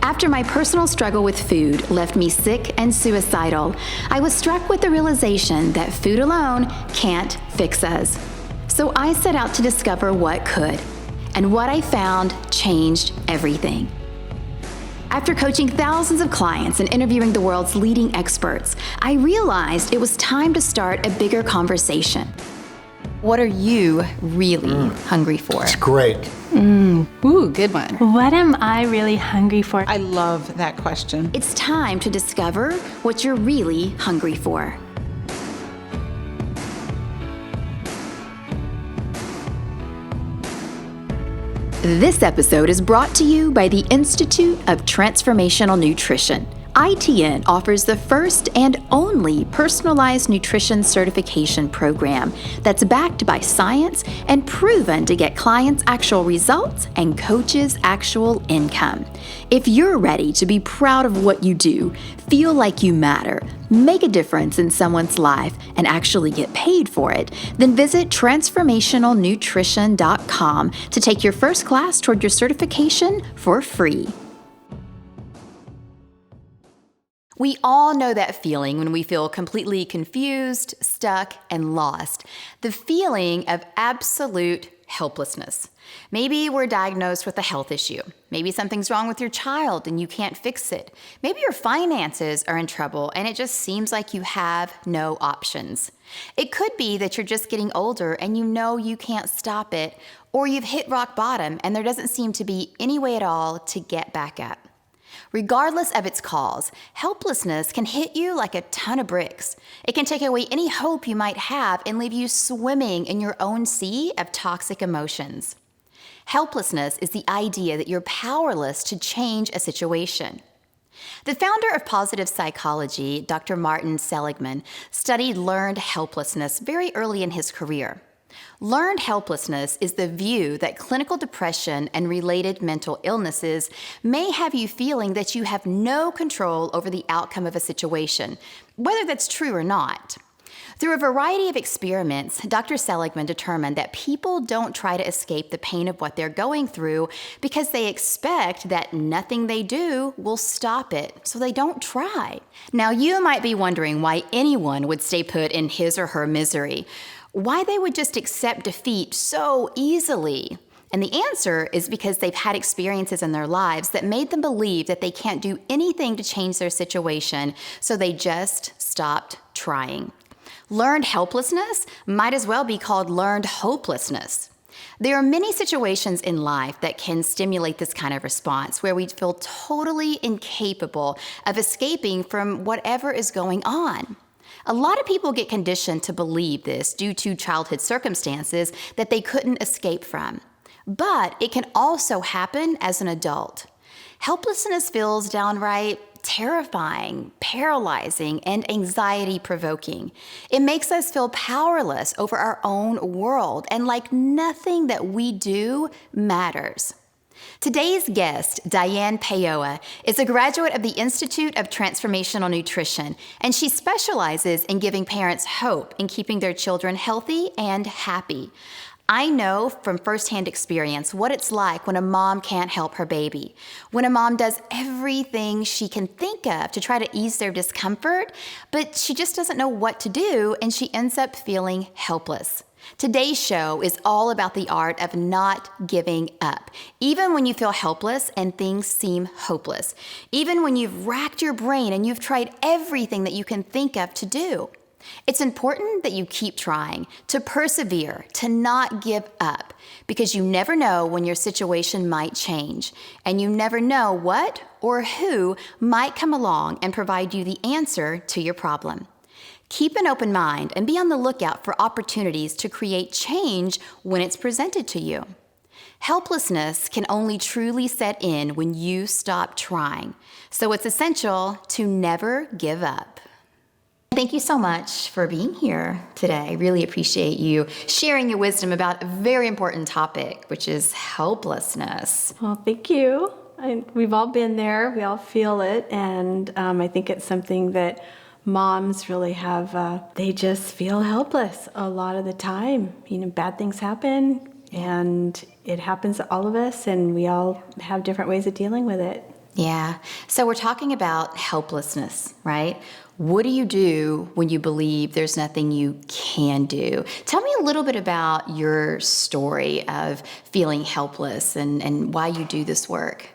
After my personal struggle with food left me sick and suicidal, I was struck with the realization that food alone can't fix us. So I set out to discover what could, and what I found changed everything. After coaching thousands of clients and interviewing the world's leading experts, I realized it was time to start a bigger conversation. What are you really hungry for? It's great. Ooh, good one. What am I really hungry for? I love that question. It's time to discover what you're really hungry for. This episode is brought to you by the Institute of Transformational Nutrition. ITN offers the first and only personalized nutrition certification program that's backed by science and proven to get clients actual results and coaches actual income. If you're ready to be proud of what you do, feel like you matter, make a difference in someone's life, and actually get paid for it, then visit transformationalnutrition.com to take your first class toward your certification for free. We all know that feeling when we feel completely confused, stuck, and lost. The feeling of absolute helplessness. Maybe we're diagnosed with a health issue. Maybe something's wrong with your child and you can't fix it. Maybe your finances are in trouble and it just seems like you have no options. It could be that you're just getting older and you know you can't stop it, or you've hit rock bottom and there doesn't seem to be any way at all to get back up. Regardless of its cause, helplessness can hit you like a ton of bricks. It can take away any hope you might have and leave you swimming in your own sea of toxic emotions. Helplessness is the idea that you're powerless to change a situation. The founder of positive psychology, Dr. Martin Seligman, studied learned helplessness very early in his career. Learned helplessness is the view that clinical depression and related mental illnesses may have you feeling that you have no control over the outcome of a situation, whether that's true or not. Through a variety of experiments, Dr. Seligman determined that people don't try to escape the pain of what they're going through because they expect that nothing they do will stop it, so they don't try. Now, you might be wondering why anyone would stay put in his or her misery, why they would just accept defeat so easily. And the answer is because they've had experiences in their lives that made them believe that they can't do anything to change their situation, so they just stopped trying. Learned helplessness might as well be called learned hopelessness. There are many situations in life that can stimulate this kind of response, where we feel totally incapable of escaping from whatever is going on. A lot of people get conditioned to believe this due to childhood circumstances that they couldn't escape from. But it can also happen as an adult. Helplessness feels downright terrifying, paralyzing, and anxiety-provoking. It makes us feel powerless over our own world and like nothing that we do matters. Today's guest, Diane Paoa, is a graduate of the Institute of Transformational Nutrition, and she specializes in giving parents hope in keeping their children healthy and happy. I know from firsthand experience what it's like when a mom can't help her baby, when a mom does everything she can think of to try to ease their discomfort, but she just doesn't know what to do, and she ends up feeling helpless. Today's show is all about the art of not giving up, even when you feel helpless and things seem hopeless, even when you've racked your brain and you've tried everything that you can think of to do. It's important that you keep trying, to persevere, to not give up, because you never know when your situation might change, and you never know what or who might come along and provide you the answer to your problem. Keep an open mind and be on the lookout for opportunities to create change when it's presented to you. Helplessness can only truly set in when you stop trying, so it's essential to never give up. Thank you so much for being here today. I really appreciate you sharing your wisdom about a very important topic, which is helplessness. Well, thank you. We've all been there. We all feel it. And I think it's something that moms really have, they just feel helpless a lot of the time. You know, bad things happen, and it happens to all of us, and we all have different ways of dealing with it. Yeah. So we're talking about helplessness, right? What do you do when you believe there's nothing you can do? Tell me a little bit about your story of feeling helpless and why you do this work.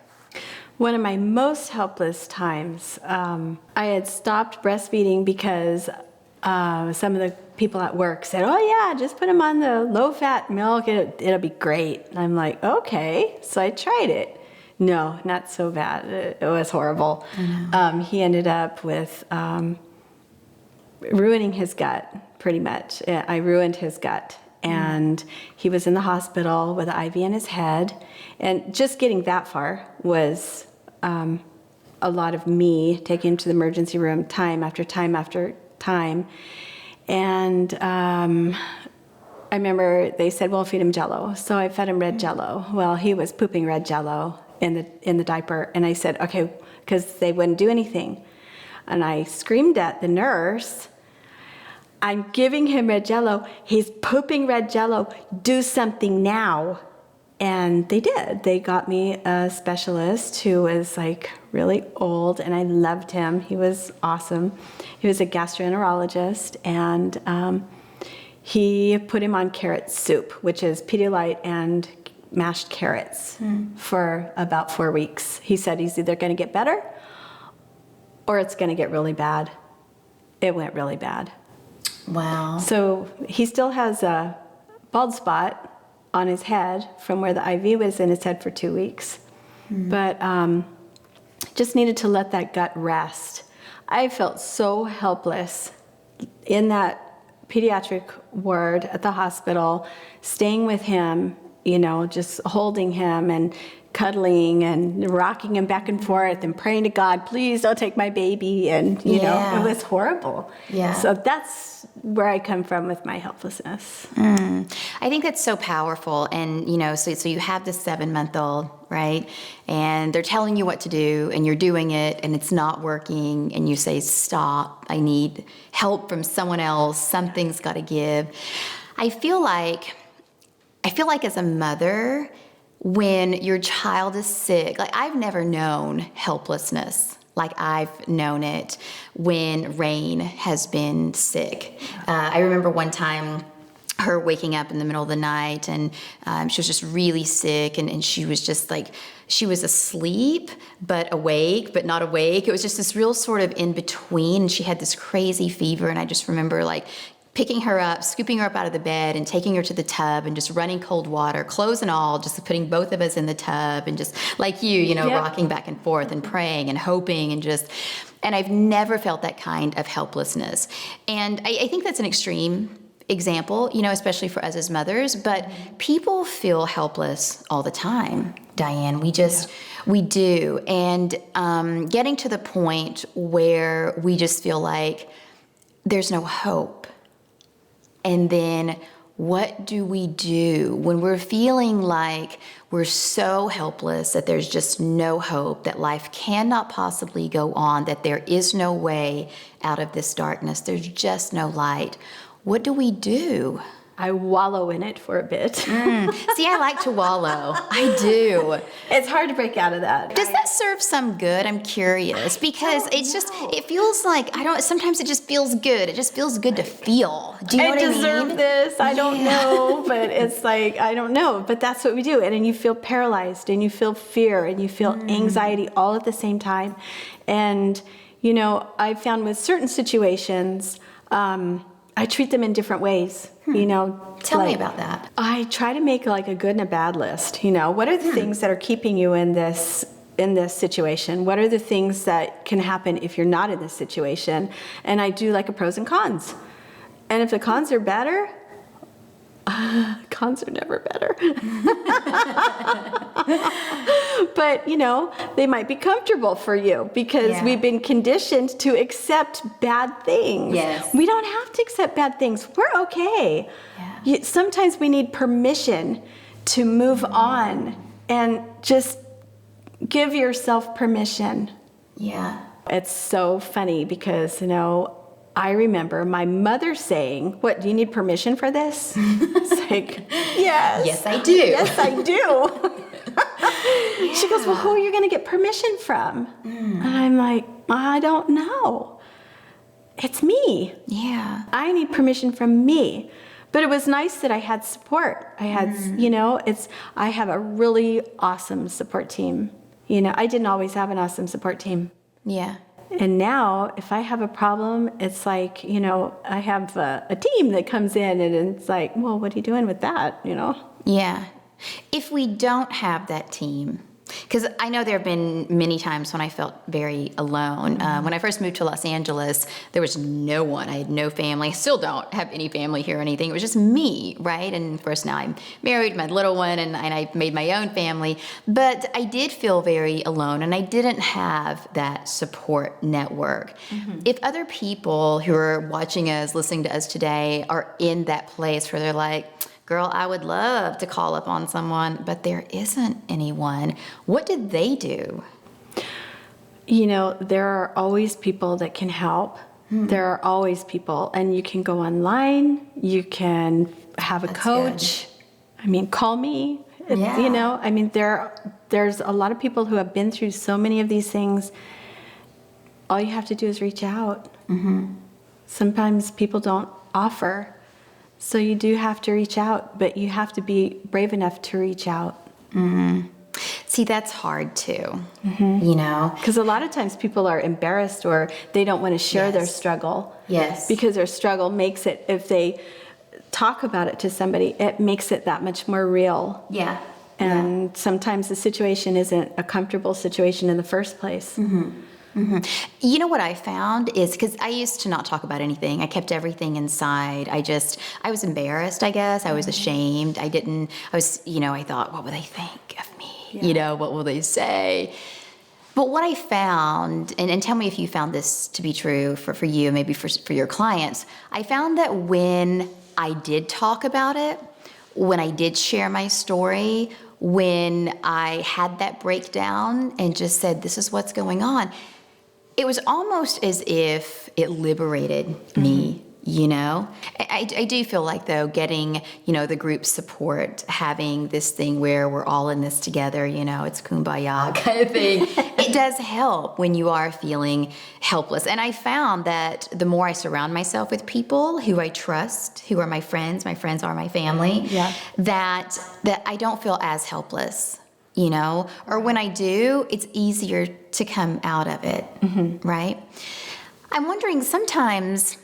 One of my most helpless times, I had stopped breastfeeding because some of the people at work said, "Oh yeah, just put him on the low-fat milk, it'll be great." And I'm like, okay. So I tried it. No, not so bad. It was horrible. He ended up with ruining his gut, pretty much. I ruined his gut. And he was in the hospital with an IV in his head. And just getting that far was a lot of me taking him to the emergency room time after time after time. And I remember they said, well, feed him Jell-O. So I fed him red Jell-O. Well, he was pooping red Jell-O in the diaper. And I said, okay, because they wouldn't do anything. And I screamed at the nurse, "I'm giving him red Jell-O. He's pooping red Jell-O. Do something now." And they did. They got me a specialist who was like really old, and I loved him. He was awesome. He was a gastroenterologist, and he put him on carrot soup, which is Pedialyte and mashed carrots, for about 4 weeks. He said he's either going to get better or it's going to get really bad. It went really bad. Wow. So he still has a bald spot on his head from where the IV was in his head for 2 weeks. But just needed to let that gut rest. I felt so helpless in that pediatric ward at the hospital, staying with him, just holding him and cuddling and rocking him back and forth and praying to God, please don't take my baby. And, it was horrible. Yeah. So that's where I come from with my helplessness. I think that's so powerful. And, so you have this 7-month-old, right? And they're telling you what to do and you're doing it and it's not working. And you say, stop, I need help from someone else. Something's got to give. I feel like as a mother, when your child is sick, like I've never known helplessness like I've known it when Rain has been sick. I remember one time her waking up in the middle of the night and she was just really sick and she was just like, she was asleep, but awake, but not awake. It was just this real sort of in between. She had this crazy fever and I just remember like picking her up, scooping her up out of the bed and taking her to the tub and just running cold water, clothes and all, just putting both of us in the tub and just like you know, rocking back and forth and praying and hoping and I've never felt that kind of helplessness. And I think that's an extreme example, especially for us as mothers, but people feel helpless all the time, Diane. We do. And getting to the point where we just feel like there's no hope. And then what do we do when we're feeling like we're so helpless that there's just no hope, that life cannot possibly go on, that there is no way out of this darkness, there's just no light? What do we do? I wallow in it for a bit. See, I like to wallow. I do. It's hard to break out of that. Does that serve some good? I'm curious because it feels like, sometimes it just feels good. It just feels good to feel. Do you know what I mean? I deserve this. I don't know, but it's like, I don't know, but that's what we do. And then you feel paralyzed and you feel fear and you feel anxiety all at the same time. And, I found with certain situations, I treat them in different ways, Tell me about that. I try to make like a good and a bad list. What are the things that are keeping you in this situation? What are the things that can happen if you're not in this situation? And I do like a pros and cons. And if the cons are better, cons are never better. But, they might be comfortable for you because we've been conditioned to accept bad things. Yes. We don't have to accept bad things. We're okay. Yeah. Sometimes we need permission to move on and just give yourself permission. Yeah. It's so funny because, I remember my mother saying, "What, do you need permission for this?" It's like, yes. Yes, I do. Yes, I do. She goes, well, who are you going to get permission from? And I'm like, I don't know. It's me. Yeah. I need permission from me. But it was nice that I had support. I had, I have a really awesome support team. I didn't always have an awesome support team. Yeah. And now if I have a problem, it's like, I have a team that comes in and it's like, well, what are you doing with that, Yeah. If we don't have that team, because I know there have been many times when I felt very alone. When I first moved to Los Angeles, there was no one. I had no family. I still don't have any family here or anything. It was just me, right? And of course now I'm married, my little one, and I made my own family. But I did feel very alone, and I didn't have that support network. Mm-hmm. If other people who are watching us, listening to us today, are in that place where they're like, girl, I would love to call up on someone, but there isn't anyone. What did they do? There are always people that can help. Mm-hmm. There are always people, and you can go online. You can have a coach. Good. Call me. Yeah. There's a lot of people who have been through so many of these things. All you have to do is reach out. Mm-hmm. Sometimes people don't offer. So you do have to reach out, but you have to be brave enough to reach out. Mm-hmm. See, that's hard too, mm-hmm. Because a lot of times people are embarrassed or they don't want to share their struggle. Yes. Because their struggle makes it, if they talk about it to somebody, it makes it that much more real. Yeah. And sometimes the situation isn't a comfortable situation in the first place. Mm-hmm. Mm-hmm. You know what I found is, because I used to not talk about anything. I kept everything inside. I was embarrassed, I guess. I was ashamed. I thought, what will they think of me? Yeah. What will they say? But what I found, and tell me if you found this to be true for you, maybe for your clients, I found that when I did talk about it, when I did share my story, when I had that breakdown and just said, this is what's going on, it was almost as if it liberated me, I do feel like, though, getting, the group support, having this thing where we're all in this together, it's kumbaya kind of thing, it does help when you are feeling helpless. And I found that the more I surround myself with people who I trust, who are my friends are my family, that I don't feel as helpless. Or when I do, it's easier to come out of it, right? I'm wondering sometimes,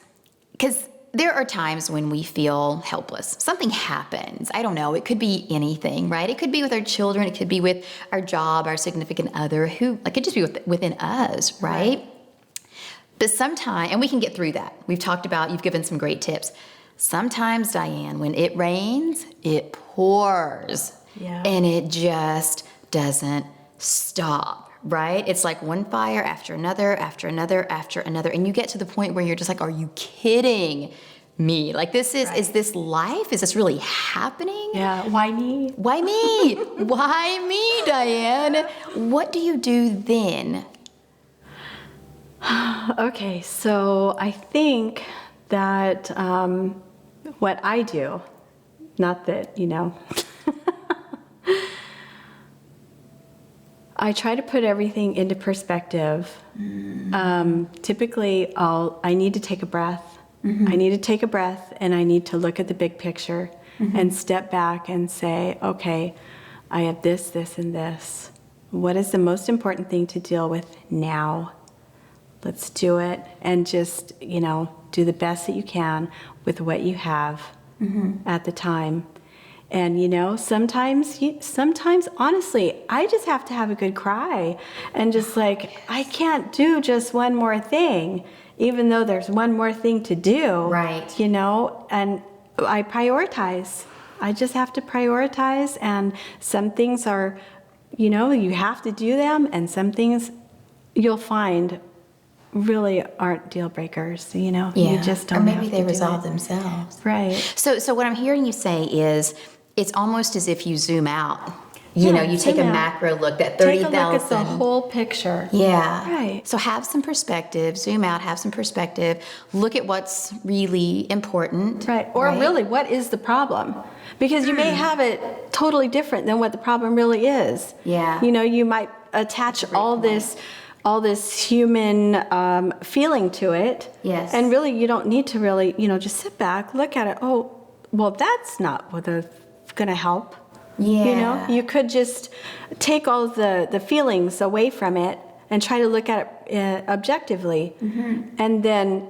because there are times when we feel helpless. Something happens. I don't know. It could be anything, right? It could be with our children. It could be with our job, our significant other, it could just be within us, right? But sometimes, and we can get through that. We've talked about, you've given some great tips. Sometimes, Diane, when it rains, it pours. Yeah. And it just doesn't stop, right? It's like one fire after another, after another, after another. And you get to the point where you're just like, are you kidding me? Like, is this life? Is this really happening? Yeah, why me? Why me? Why me, Diane? What do you do then? Okay, so I think that what I do, not that, I try to put everything into perspective. Typically, I need to take a breath. Mm-hmm. I need to take a breath, and I need to look at the big picture and step back and say, okay, I have this, this, and this. What is the most important thing to deal with now? Let's do it, and just, do the best that you can with what you have at the time. And, sometimes, honestly, I just have to have a good cry and just I can't do just one more thing, even though there's one more thing to do. Right. And I prioritize. I just have to prioritize, and some things are, you have to do them, and some things you'll find really aren't deal breakers, you just don't. Or maybe have they to resolve do it. themselves. Right. So what I'm hearing you say is, it's almost as if you zoom out. You know, you take a zoom out. macro look, that 30,000. Take a look at the whole picture. Yeah. Right. So have some perspective, zoom out, have some perspective, look at what's really important. Right. Or really, what is the problem? Because you may have it totally different than what the problem really is. Yeah. You know, you might attach all this human feeling to it. Yes. And really, you don't need to really, you know, just sit back, look at it. Oh, well, that's not what's going to help. Yeah. You know, you could just take all the feelings away from it and try to look at it objectively, and then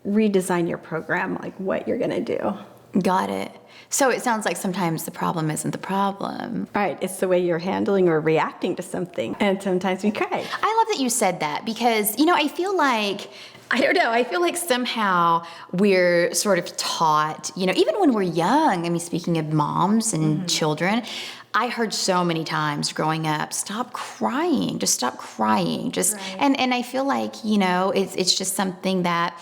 redesign your program, like what you're going to do. Got it. So it sounds like sometimes the problem isn't the problem. Right, it's the way you're handling or reacting to something, and sometimes we cry. I love that you said that because, you know, I feel like somehow we're sort of taught, you know, even when we're young, I mean, speaking of moms and children, I heard so many times growing up, stop crying, just stop crying. And I feel like, you know, it's just something that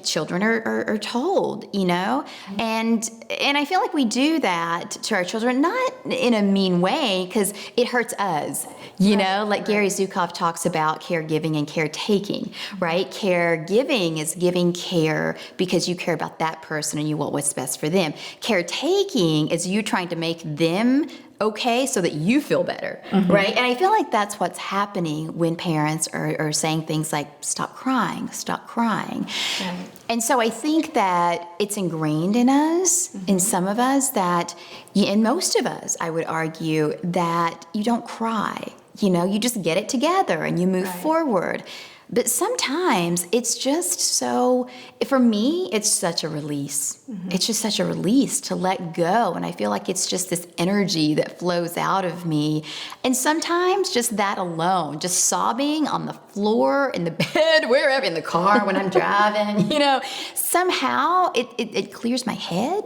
children are told, you know, and I feel like we do that to our children, not in a mean way, because it hurts us, you know, like Gary Zukav talks about caregiving and caretaking, right? Caregiving is giving care because you care about that person and you want what's best for them. Caretaking is you trying to make them okay so that you feel better, right? And I feel like that's what's happening when parents are saying things like, stop crying, stop crying. Right. And so I think that it's ingrained in us, in some of us, that, in most of us, I would argue, that you don't cry. You know, you just get it together and you move forward. But sometimes it's just so, for me, it's such a release. It's just such a release to let go. And I feel like it's just this energy that flows out of me. And sometimes just that alone, just sobbing on the floor, in the bed, wherever, in the car when I'm driving, you know, somehow it clears my head.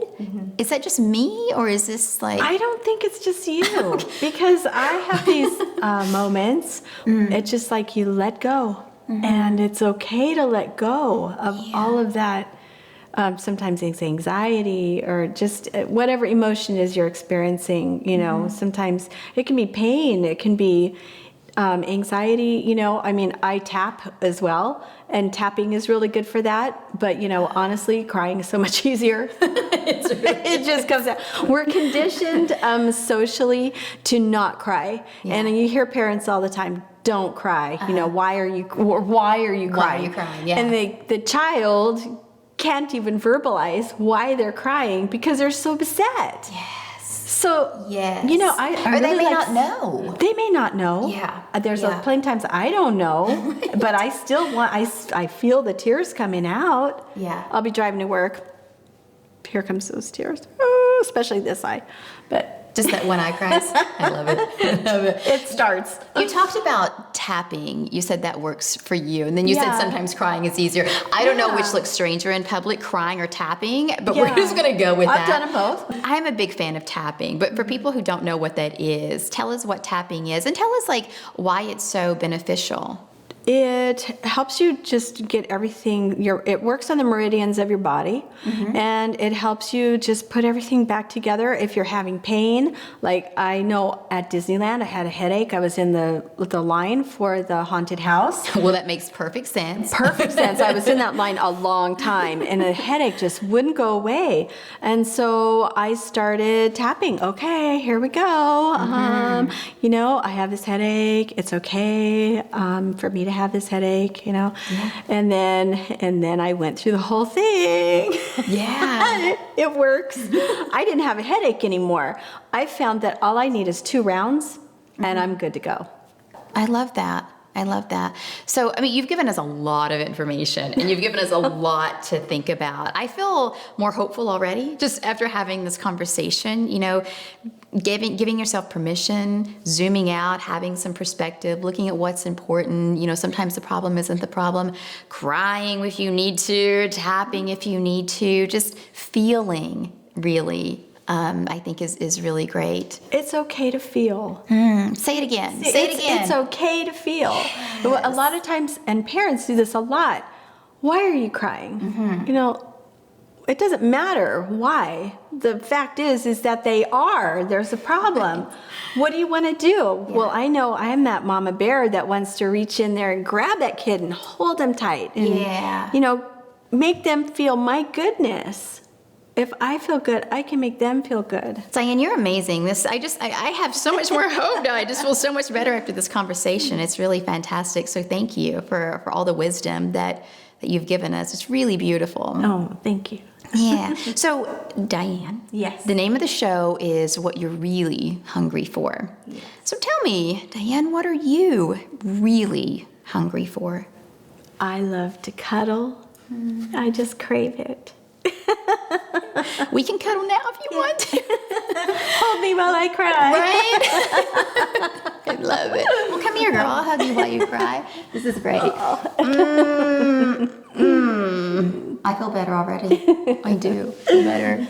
Is that just me, or is this like... I don't think it's just you, because I have these moments. It's just like you let go. And it's okay to let go of all of that. Sometimes it's anxiety or just whatever emotion is you're experiencing, you know, sometimes it can be pain, it can be anxiety, you know. I mean, I tap as well, and tapping is really good for that. But, you know, honestly, crying is so much easier. It just comes out. We're conditioned socially to not cry. And you hear parents all the time, don't cry. You know, why are you crying? Why are you crying? Yeah. And the child can't even verbalize why they're crying because they're so beset. Yes. So, you know, I or really they may like, not know. They may not know. Yeah. There's plenty of times I don't know, but I still want, I feel the tears coming out. Yeah. I'll be driving to work. Here comes those tears, especially this eye. But just that one eye cries. I love it. I love it. It starts. You talked about tapping. You said that works for you. And then you said sometimes crying is easier. I don't know which looks stranger in public, crying or tapping, but we're just going to go with that. I've done them both. I'm a big fan of tapping, but for people who don't know what that is, tell us what tapping is and tell us like why it's so beneficial. It helps you just get everything, it works on the meridians of your body, and it helps you just put everything back together. If you're having pain, like I know at Disneyland, I had a headache. I was in the line for the haunted house. Well, that makes perfect sense. Perfect sense. I was in that line a long time, and the headache just wouldn't go away. And so I started tapping. Okay, here we go. You know, I have this headache. It's okay for me to have this headache, you know. And then I went through the whole thing. It works. I didn't have a headache anymore. I found that all I need is 2 rounds and I'm good to go. I love that. I love that. So, I mean, you've given us a lot of information and you've given us a lot to think about. I feel more hopeful already just after having this conversation, you know, giving yourself permission, zooming out, having some perspective, looking at what's important. You know, sometimes the problem isn't the problem. Crying if you need to, tapping if you need to, just feeling really. I think is really great. It's okay to feel. Say it again. Say it again. It's okay to feel. Yes. A lot of times, and parents do this a lot. Why are you crying? You know, it doesn't matter why. The fact is that they are. There's a problem. What do you want to do? Yeah. Well, I know I'm that mama bear that wants to reach in there and grab that kid and hold them tight and, make them feel, my goodness, if I feel good, I can make them feel good. Diane, you're amazing. I have so much more hope now. I just feel so much better after this conversation. It's really fantastic. So thank you for all the wisdom that you've given us. It's really beautiful. Oh, thank you. Yeah. So, Diane. Yes. The name of the show is What You're Really Hungry For. Yes. So tell me, Diane, what are you really hungry for? I love to cuddle. I just crave it. We can cuddle now if you want to. Hold me while I cry. Right? I love it. Well, come here, girl. I'll hug you while you cry. This is great. I feel better already. I do feel better.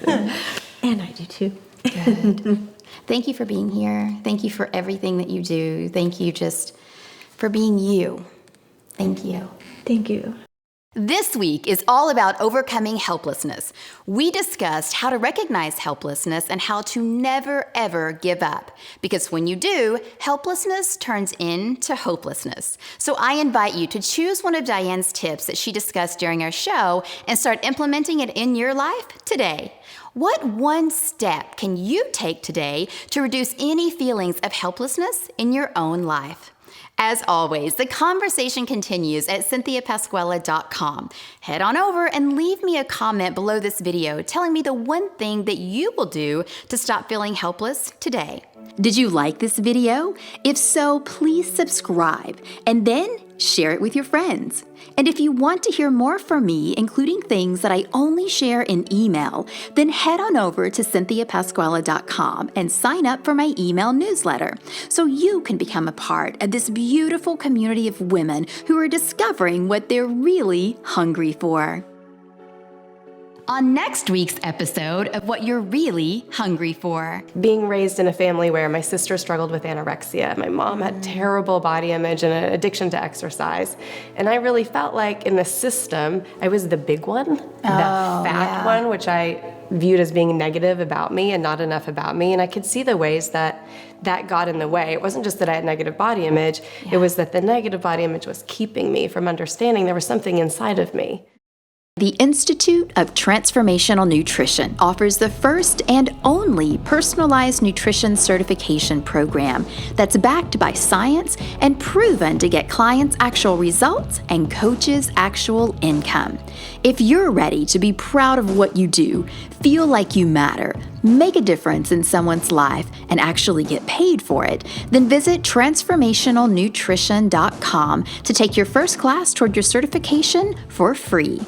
And I do too. Good. Thank you for being here. Thank you for everything that you do. Thank you just for being you. Thank you. Thank you. This week is all about overcoming helplessness. We discussed how to recognize helplessness and how to never, ever give up. Because when you do, helplessness turns into hopelessness. So I invite you to choose one of Diane's tips that she discussed during our show and start implementing it in your life today. What one step can you take today to reduce any feelings of helplessness in your own life? As always, the conversation continues at cynthiapasquella.com. Head on over and leave me a comment below this video telling me the one thing that you will do to stop feeling helpless today. Did you like this video? If so, please subscribe and then share it with your friends. And if you want to hear more from me, including things that I only share in email, then head on over to cynthiapasquella.com and sign up for my email newsletter so you can become a part of this beautiful community of women who are discovering what they're really hungry for. On next week's episode of What You're Really Hungry For. Being raised in a family where my sister struggled with anorexia, my mom had terrible body image and an addiction to exercise, and I really felt like in the system, I was the big one, the fat one, which I viewed as being negative about me and not enough about me, and I could see the ways that got in the way. It wasn't just that I had negative body image, it was that the negative body image was keeping me from understanding there was something inside of me. The Institute of Transformational Nutrition offers the first and only personalized nutrition certification program that's backed by science and proven to get clients actual results and coaches actual income. If you're ready to be proud of what you do, feel like you matter, make a difference in someone's life, and actually get paid for it, then visit transformationalnutrition.com to take your first class toward your certification for free.